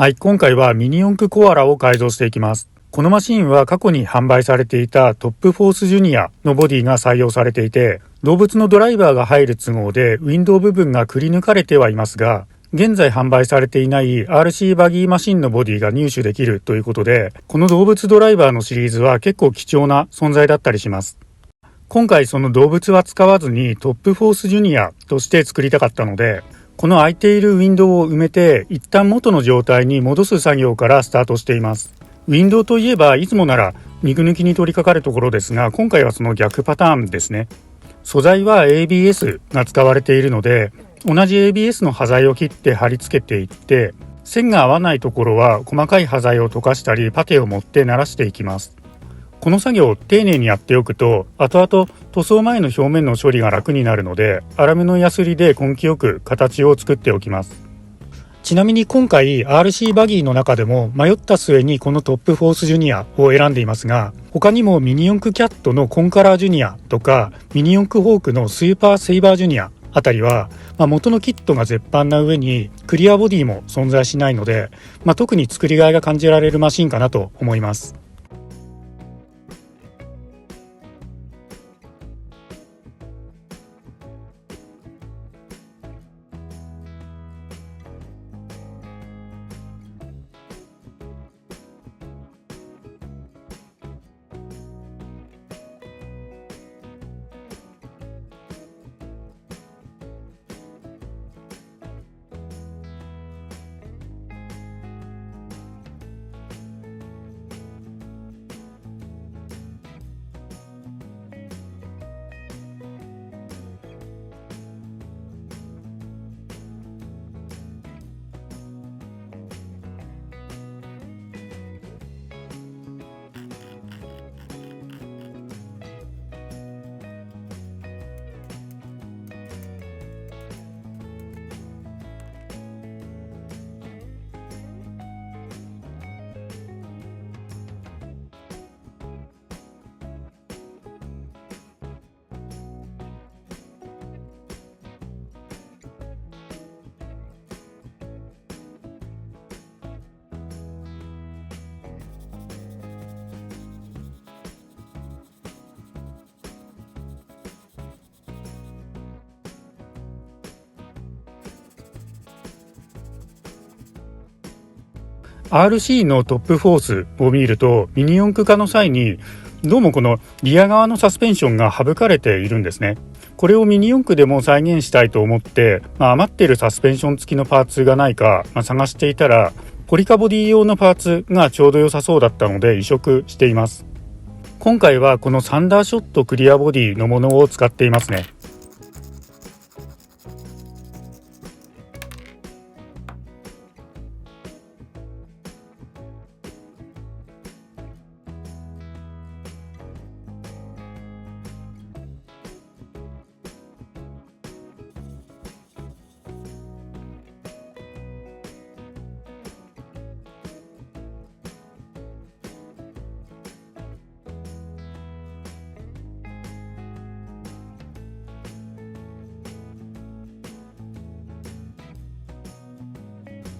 はい、今回はミニ四駆コアラを改造していきます。このマシンは過去に販売されていたトップフォースジュニアのボディが採用されていて、動物のドライバーが入る都合でウィンドウ部分がくり抜かれてはいますが、現在販売されていない RC バギーマシンのボディが入手できるということで、この動物ドライバーのシリーズは結構貴重な存在だったりします。今回その動物は使わずにトップフォースジュニアとして作りたかったので、この空いているウィンドウを埋めて一旦元の状態に戻す作業からスタートしています。ウィンドウといえばいつもなら肉抜きに取り掛かるところですが、今回はその逆パターンですね。素材は ABS が使われているので、同じ ABS の端材を切って貼り付けていって、線が合わないところは細かい端材を溶かしたりパテを持って慣らしていきます。この作業を丁寧にやっておくと、後々塗装前の表面の処理が楽になるので、粗めのヤスリで根気よく形を作っておきます。ちなみに今回 RC バギーの中でも迷った末にこのトップフォースジュニアを選んでいますが、他にもミニ四駆キャットのコンカラージュニアとかミニ四駆ホークのスーパーセイバージュニアあたりは、元のキットが絶版な上にクリアボディも存在しないので、特に作りがいが感じられるマシンかなと思います。RC のトップフォースを見ると、ミニ四駆化の際にどうもこのリア側のサスペンションが省かれているんですね。これをミニ四駆でも再現したいと思って、余っているサスペンション付きのパーツがないか、探していたら、ポリカボディ用のパーツがちょうど良さそうだったので移植しています。今回はこのサンダーショットクリアボディのものを使っていますね。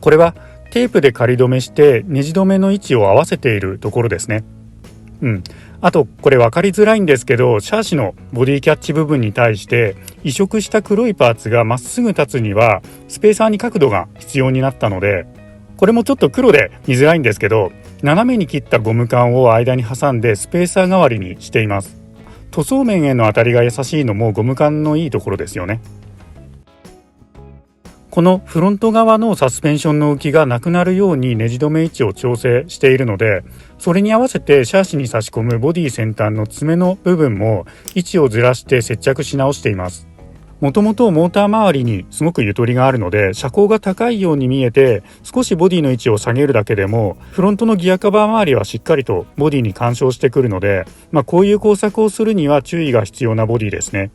これはテープで仮止めしてネジ止めの位置を合わせているところですね。あとこれ分かりづらいんですけど、シャーシのボディキャッチ部分に対して移植した黒いパーツがまっすぐ立つにはスペーサーに角度が必要になったので、これもちょっと黒で見づらいんですけど、斜めに切ったゴム管を間に挟んでスペーサー代わりにしています。塗装面への当たりが優しいのもゴム管のいいところですよね。このフロント側のサスペンションの浮きがなくなるようにネジ止め位置を調整しているので、それに合わせてシャーシに差し込むボディ先端の爪の部分も位置をずらして接着し直しています。もともとモーター周りにすごくゆとりがあるので、車高が高いように見えて少しボディの位置を下げるだけでもフロントのギアカバー周りはしっかりとボディに干渉してくるので、こういう工作をするには注意が必要なボディですね。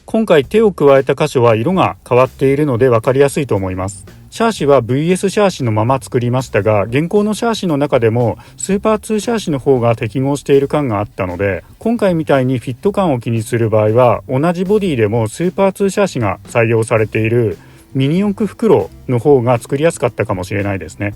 今回手を加えた箇所は色が変わっているので分かりやすいと思います。シャーシは VS シャーシのまま作りましたが、現行のシャーシの中でもスーパー2シャーシの方が適合している感があったので、今回みたいにフィット感を気にする場合は同じボディでもスーパー2シャーシが採用されているミニ四駆袋の方が作りやすかったかもしれないですね。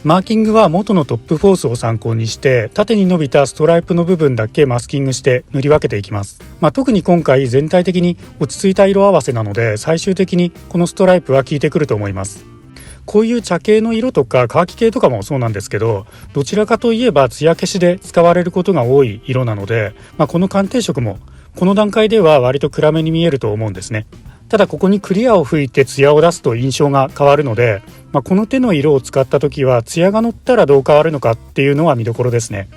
マーキングは元のトップフォースを参考にして縦に伸びたストライプの部分だけマスキングして塗り分けていきます。特に今回全体的に落ち着いた色合わせなので最終的にこのストライプは効いてくると思います。こういう茶系の色とかカーキ系とかもそうなんですけど、どちらかといえば艶消しで使われることが多い色なので、この鑑定色もこの段階では割と暗めに見えると思うんですね。ただここにクリアを吹いてツヤを出すと印象が変わるので、この手の色を使った時はツヤが乗ったらどう変わるのかっていうのは見どころですね。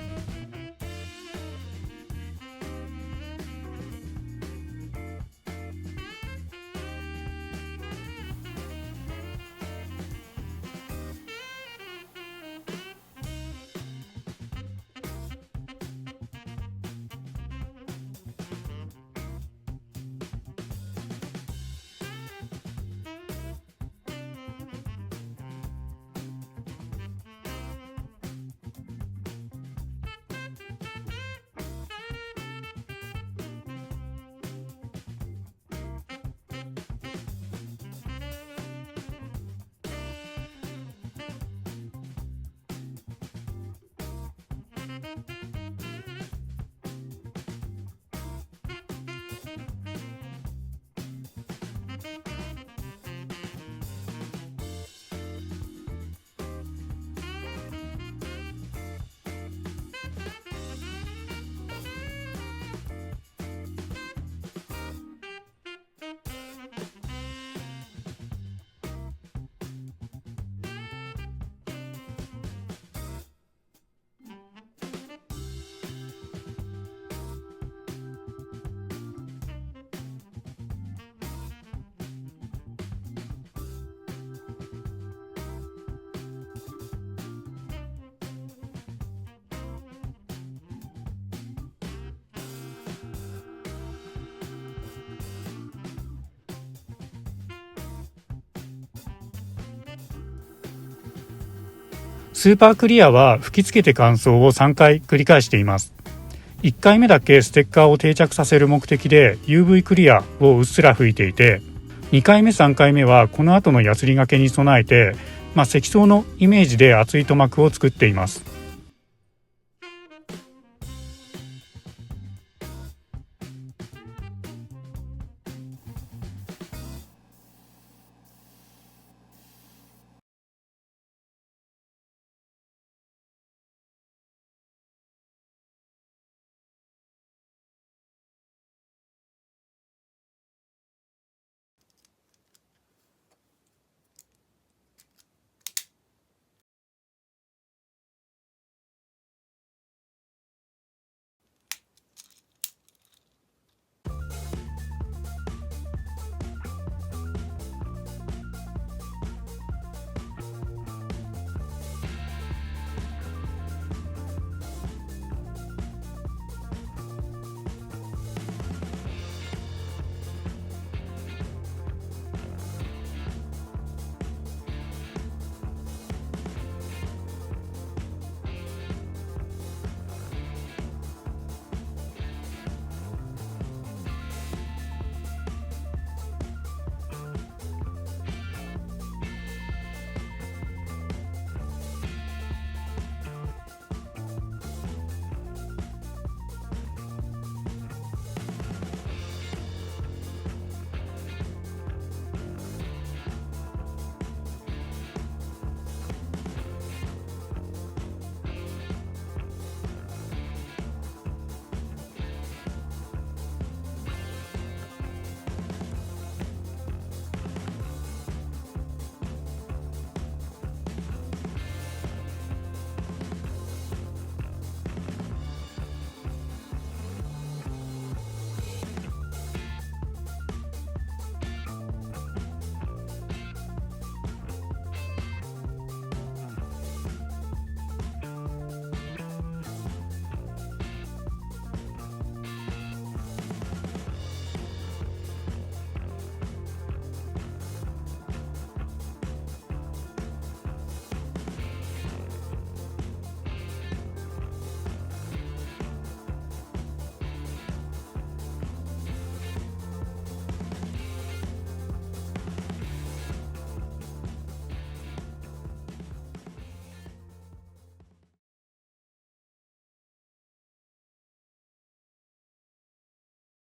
スーパークリアは吹き付けて乾燥を3回繰り返しています。1回目だけステッカーを定着させる目的で UV クリアをうっすら吹いていて、2回目3回目はこの後のヤスリがけに備えて、積層のイメージで厚い塗膜を作っています。